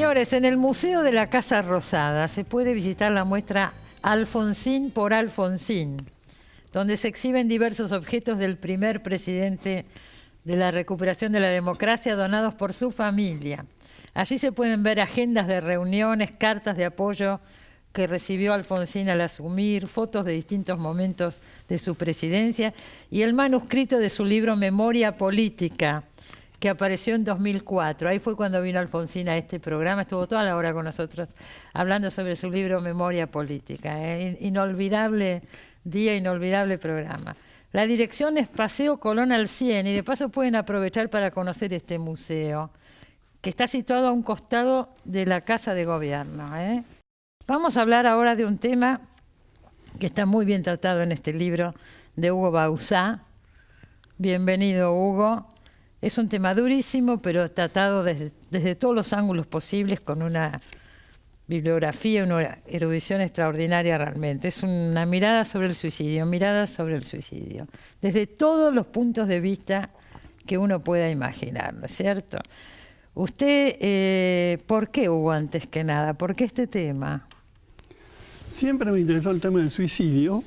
Señores, en el Museo de la Casa Rosada se puede visitar la muestra Alfonsín por Alfonsín, donde se exhiben diversos objetos del primer presidente de la recuperación de la democracia donados por su familia. Allí se pueden ver agendas de reuniones, cartas de apoyo que recibió Alfonsín al asumir, fotos de distintos momentos de su presidencia y el manuscrito de su libro Memoria Política, que apareció en 2004. Ahí fue cuando vino Alfonsín a este programa, estuvo toda la hora con nosotros hablando sobre su libro Memoria Política. Inolvidable día, inolvidable programa. La dirección es Paseo Colón al 100 y de paso pueden aprovechar para conocer este museo, que está situado a un costado de la Casa de Gobierno. Vamos a hablar ahora de un tema que está muy bien tratado en este libro de Hugo Bauzá. Bienvenido, Hugo. Es un tema durísimo, pero tratado desde todos los ángulos posibles, con una bibliografía, una erudición extraordinaria realmente. Es una mirada sobre el suicidio, desde todos los puntos de vista que uno pueda imaginar, ¿no es cierto? Usted, ¿por qué, Hugo, antes que nada? ¿Por qué este tema? Siempre me interesó el tema del suicidio.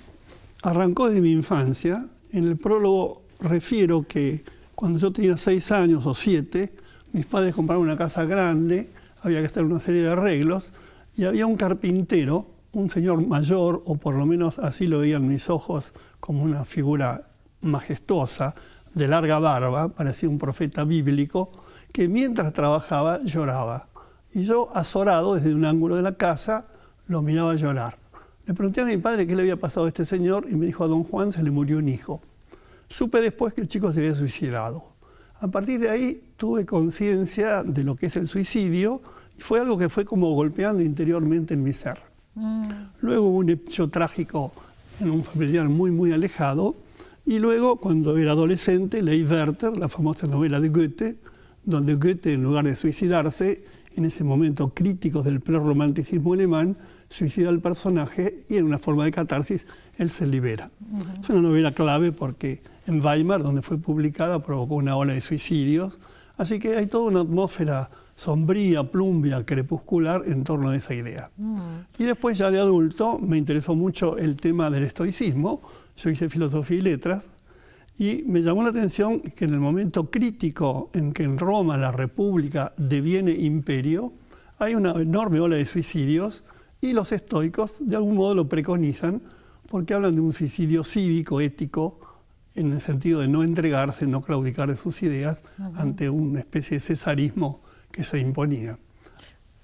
Arrancó desde mi infancia. En el prólogo refiero que cuando yo tenía 6 años o 7, mis padres compraron una casa grande, había que hacer una serie de arreglos, y había un carpintero, un señor mayor, o por lo menos así lo veían mis ojos, como una figura majestuosa, de larga barba, parecía un profeta bíblico, que mientras trabajaba lloraba. Y yo, azorado desde un ángulo de la casa, lo miraba llorar. Le pregunté a mi padre qué le había pasado a este señor y me dijo: a don Juan se le murió un hijo. Supe después que el chico se había suicidado. A partir de ahí tuve conciencia de lo que es el suicidio y fue algo que fue como golpeando interiormente en mi ser. Luego hubo un hecho trágico en un familiar muy alejado y luego, cuando era adolescente, leí Werther, la famosa novela de Goethe, donde Goethe, en lugar de suicidarse, en ese momento crítico del prerromanticismo alemán, suicida al personaje y en una forma de catarsis él se libera. Es una novela clave porque en Weimar, donde fue publicada, provocó una ola de suicidios, así que hay toda una atmósfera sombría, plumbia, crepuscular en torno a esa idea. Y después, ya de adulto, me interesó mucho el tema del estoicismo. Yo hice filosofía y letras y me llamó la atención que en el momento crítico en que en Roma la república deviene imperio, hay una enorme ola de suicidios y los estoicos de algún modo lo preconizan porque hablan de un suicidio cívico, ético, en el sentido de no entregarse, no claudicar de sus ideas ante una especie de cesarismo que se imponía.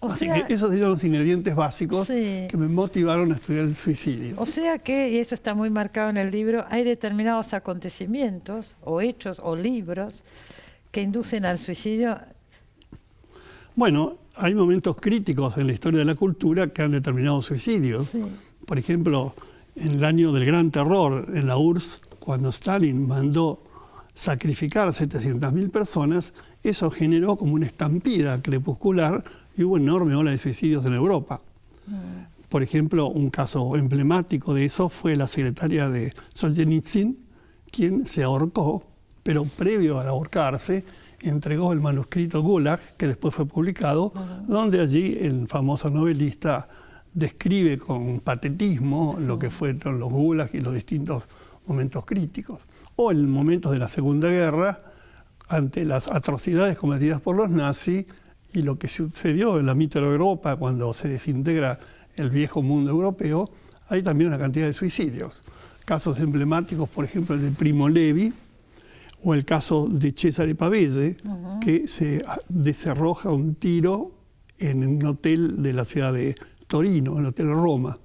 Así que esos serían los ingredientes básicos que me motivaron a estudiar el suicidio. O sea que, y eso está muy marcado en el libro, hay determinados acontecimientos o hechos o libros que inducen al suicidio. Bueno, hay momentos críticos en la historia de la cultura que han determinado suicidios. Por ejemplo, en el año del Gran Terror, en la URSS, cuando Stalin mandó sacrificar 700.000 personas, eso generó como una estampida crepuscular y hubo enorme ola de suicidios en Europa. Por ejemplo, un caso emblemático de eso fue la secretaria de Solzhenitsyn, quien se ahorcó, pero previo a ahorcarse entregó el manuscrito Gulag, que después fue publicado, donde allí el famoso novelista describe con patetismo lo que fueron los Gulag y los distintos momentos críticos. O en momentos de la Segunda Guerra, ante las atrocidades cometidas por los nazis y lo que sucedió en la Mitteleuropa cuando se desintegra el viejo mundo europeo, hay también una cantidad de suicidios. Casos emblemáticos, por ejemplo, el de Primo Levi, o el caso de Cesare Pavese, que se desarroja un tiro en un hotel de la ciudad de Torino, el Hotel Roma.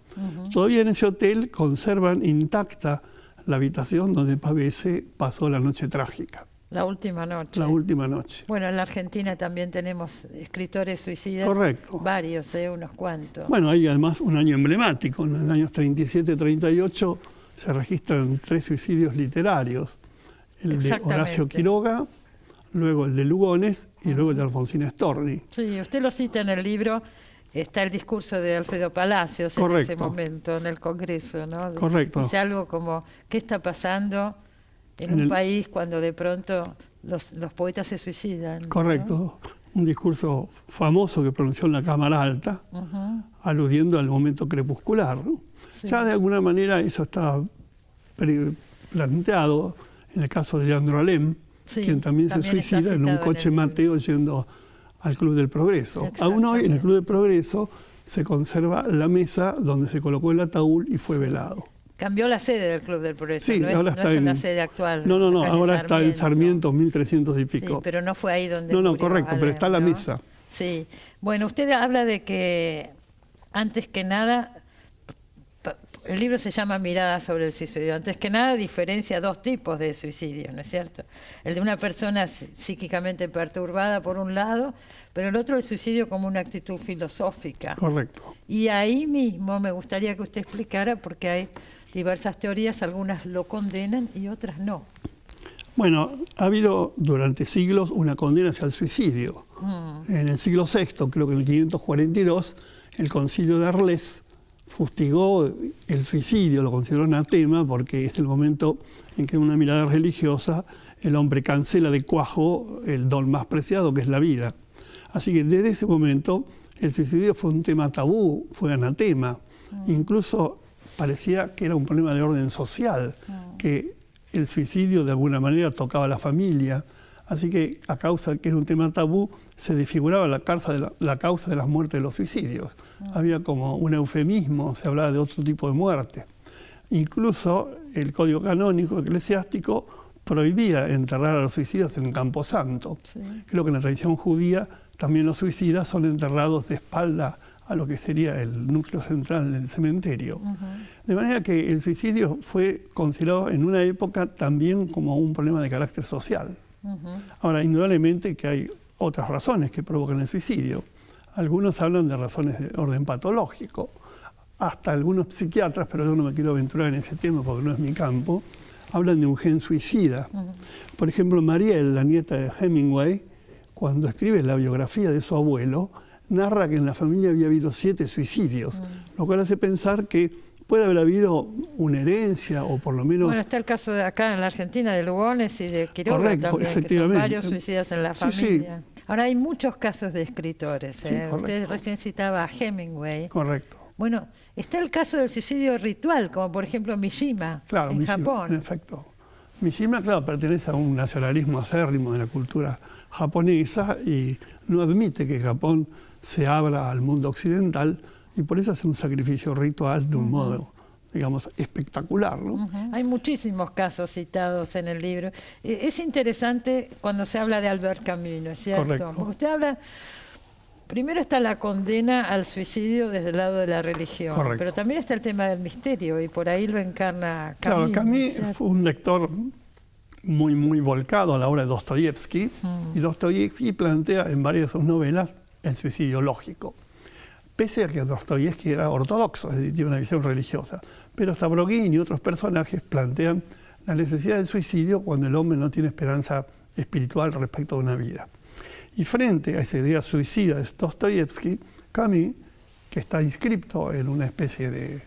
Todavía en ese hotel conservan intacta la habitación donde Pavese pasó la noche trágica. La última noche. La última noche. Bueno, en la Argentina también tenemos escritores suicidas. Correcto. Varios, unos cuantos. Bueno, hay además un año emblemático. En los años 37-38 se registran 3 suicidios literarios. El de Horacio Quiroga, luego el de Lugones y luego el de Alfonsina Storni. Sí, usted lo cita en el libro. Está el discurso de Alfredo Palacios en ese momento, en el Congreso, ¿no? Correcto. Dice algo como, ¿qué está pasando en un país cuando de pronto los poetas se suicidan? Correcto. ¿No? un discurso famoso que pronunció en la Cámara Alta, aludiendo al momento crepuscular, ¿no? Sí. Ya de alguna manera eso está planteado en el caso de Leandro Alem, Sí, quien también se suicida en un coche Mateo yendo al Club del Progreso. Aún hoy en el Club del Progreso se conserva la mesa donde se colocó el ataúd y fue velado. Cambió la sede del Club del Progreso, Sí, ahora está en la sede actual. No, la calle ahora está en Sarmiento 1300 y pico. Sí, pero no fue ahí donde No, murió correcto, Alem, pero está la ¿no? mesa. Sí. Bueno, usted habla de que, antes que nada, el libro se llama Mirada sobre el suicidio. Antes que nada, diferencia dos tipos de suicidio, ¿no es cierto? El de una persona psíquicamente perturbada, por un lado, pero el otro el suicidio como una actitud filosófica. Correcto. Y ahí mismo me gustaría que usted explicara, porque hay diversas teorías, algunas lo condenan y otras no. Bueno, ha habido durante siglos una condena hacia el suicidio. En el siglo VI, creo que en el 542, el Concilio de Arles fustigó el suicidio, lo consideró anatema, porque es el momento en que en una mirada religiosa el hombre cancela de cuajo el don más preciado, que es la vida. Así que desde ese momento el suicidio fue un tema tabú, fue anatema. Incluso parecía que era un problema de orden social, que el suicidio de alguna manera tocaba a la familia. Así que a causa de que era un tema tabú, se desfiguraba la causa de las muertes de los suicidios. Había como un eufemismo, se hablaba de otro tipo de muerte. Incluso el Código Canónico Eclesiástico prohibía enterrar a los suicidas en Camposanto. Sí. Creo que en la tradición judía también los suicidas son enterrados de espalda a lo que sería el núcleo central del cementerio. De manera que el suicidio fue considerado en una época también como un problema de carácter social. Ahora, indudablemente que hay otras razones que provocan el suicidio. Algunos hablan de razones de orden patológico. Hasta algunos psiquiatras, pero yo no me quiero aventurar en ese tema porque no es mi campo, hablan de un gen suicida. Por ejemplo, Marielle, la nieta de Hemingway, cuando escribe la biografía de su abuelo, narra que en la familia había habido 7 suicidios, lo cual hace pensar que puede haber habido una herencia o por lo menos... Bueno, está el caso de acá en la Argentina de Lugones y de Quiroga. Correcto, también, efectivamente. Que son varios suicidas en la familia. Sí. Ahora hay muchos casos de escritores. Sí, usted recién citaba a Hemingway. Correcto. Bueno, está el caso del suicidio ritual, como por ejemplo Mishima, en Japón. En efecto. Mishima, claro, pertenece a un nacionalismo acérrimo de la cultura japonesa y no admite que Japón se abra al mundo occidental y por eso hace un sacrificio ritual de un modo, digamos, espectacular, ¿no? Hay muchísimos casos citados en el libro. Es interesante cuando se habla de Albert Camus, ¿no es cierto? Correcto. Porque usted habla... Primero está la condena al suicidio desde el lado de la religión, correcto, pero también está el tema del misterio y por ahí lo encarna Camus. Claro, Camus fue un lector muy volcado a la obra de Dostoyevsky y Dostoyevsky plantea en varias de sus novelas el suicidio lógico. Pese a que Dostoyevsky era ortodoxo, es decir, tiene una visión religiosa, pero Stavroguin y otros personajes plantean la necesidad del suicidio cuando el hombre no tiene esperanza espiritual respecto de una vida. Y frente a esa idea suicida de Dostoyevsky, Camus, que está inscripto en una especie de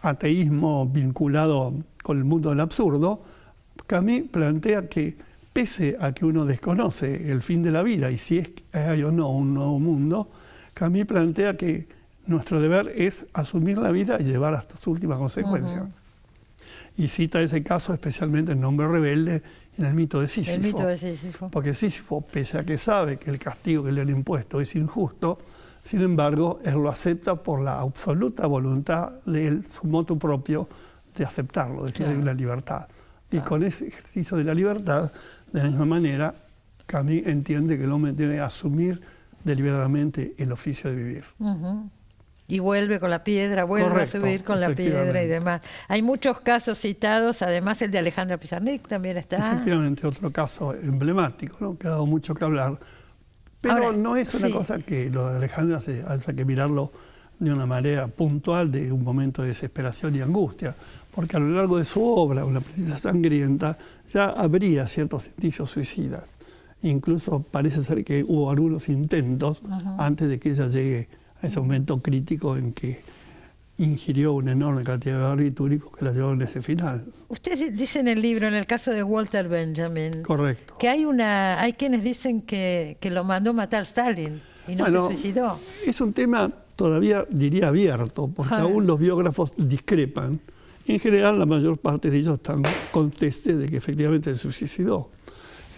ateísmo vinculado con el mundo del absurdo, Camus plantea que pese a que uno desconoce el fin de la vida y si es que hay o no un nuevo mundo, Camus plantea que nuestro deber es asumir la vida y llevar hasta su última consecuencia. Y cita ese caso especialmente en Hombre Rebelde en el mito de Sísifo. El mito de Sísifo. Porque Sísifo, pese a que sabe que el castigo que le han impuesto es injusto, sin embargo, él lo acepta por la absoluta voluntad de él, su motu propio, de aceptarlo, es decir, de la libertad. Y con ese ejercicio de la libertad, de la misma manera, Camus entiende que el hombre debe asumir deliberadamente el oficio de vivir. Y vuelve con la piedra, vuelve a subir con la piedra y demás. Hay muchos casos citados, además el de Alejandra Pizarnik también está. Efectivamente, otro caso emblemático, ¿no? Que ha dado mucho que hablar. Pero ahora, no es una cosa que lo de Alejandra haya que mirarlo de una manera puntual, de un momento de desesperación y angustia, porque a lo largo de su obra, Una princesa sangrienta, ya habría ciertos indicios suicidas. Incluso parece ser que hubo algunos intentos antes de que ella llegue a ese momento crítico en que ingirió una enorme cantidad de barbitúricos que la llevaron a ese final. Usted dice en el libro, en el caso de Walter Benjamin, Correcto. que hay quienes dicen que lo mandó matar Stalin y no se suicidó. Es un tema todavía, diría, abierto, porque aún los biógrafos discrepan. En general, la mayor parte de ellos están contestes de que efectivamente se suicidó.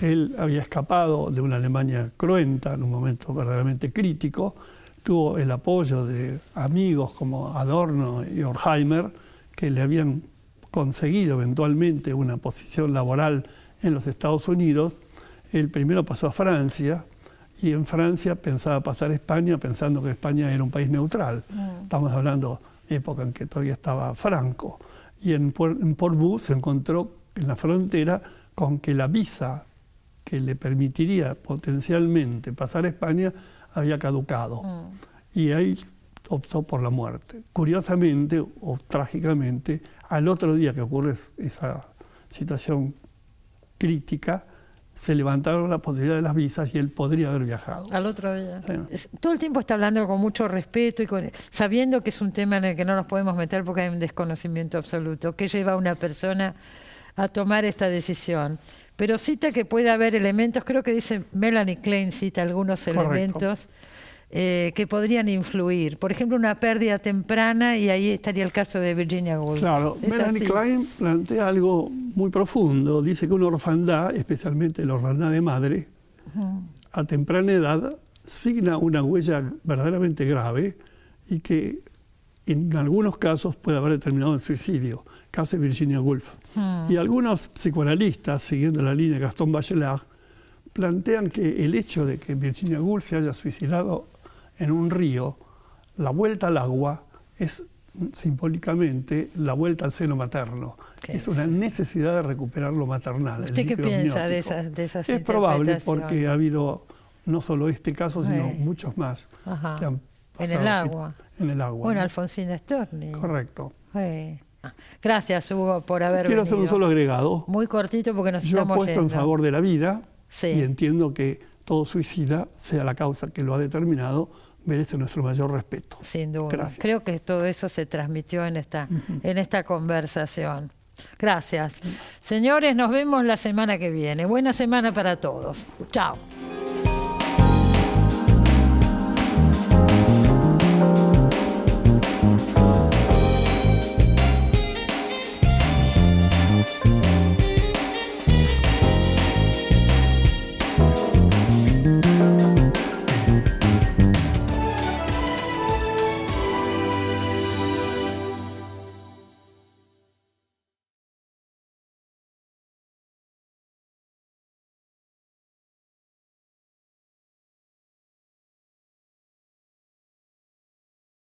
Él había escapado de una Alemania cruenta en un momento verdaderamente crítico, tuvo el apoyo de amigos como Adorno y Horkheimer, que le habían conseguido eventualmente una posición laboral en los Estados Unidos. Él primero pasó a Francia, y en Francia pensaba pasar a España, pensando que España era un país neutral. Estamos hablando de época en que todavía estaba Franco. Y en Portbou se encontró en la frontera con que la visa que le permitiría potencialmente pasar a España había caducado. Y ahí optó por la muerte. Curiosamente o trágicamente, al otro día que ocurre esa situación crítica, se levantaron la posibilidad de las visas y él podría haber viajado. Al otro día. Sí. Todo el tiempo está hablando con mucho respeto y sabiendo que es un tema en el que no nos podemos meter porque hay un desconocimiento absoluto. ¿Qué lleva a una persona a tomar esta decisión? Pero cita que puede haber elementos, creo que dice Melanie Klein, cita algunos elementos que podrían influir. Por ejemplo, una pérdida temprana, y ahí estaría el caso de Virginia Woolf. Claro, Melanie Klein plantea algo muy profundo. Dice que una orfandad, especialmente la orfandad de madre, a temprana edad signa una huella verdaderamente grave y que en algunos casos puede haber determinado el suicidio. Caso de Virginia Woolf. Y algunos psicoanalistas, siguiendo la línea de Gaston Bachelard, plantean que el hecho de que Virginia Woolf se haya suicidado en un río, la vuelta al agua es simbólicamente la vuelta al seno materno. Es una necesidad de recuperar lo maternal. ¿Usted qué piensa de esas Es probable porque ha habido no solo este caso, sino muchos más que han pasado en el agua. En el agua. Bueno, ¿no? Alfonsina Storni. Correcto. Gracias, Hugo, por haber Quiero venido. hacer un solo agregado. Muy cortito porque nos Yo estamos apuesto yendo. en favor de la vida Sí. y entiendo que todo suicida, sea la causa que lo ha determinado, merece nuestro mayor respeto. Sin duda. Gracias. Creo que todo eso se transmitió en esta conversación. Gracias. Señores, nos vemos la semana que viene. Buena semana para todos. Chao.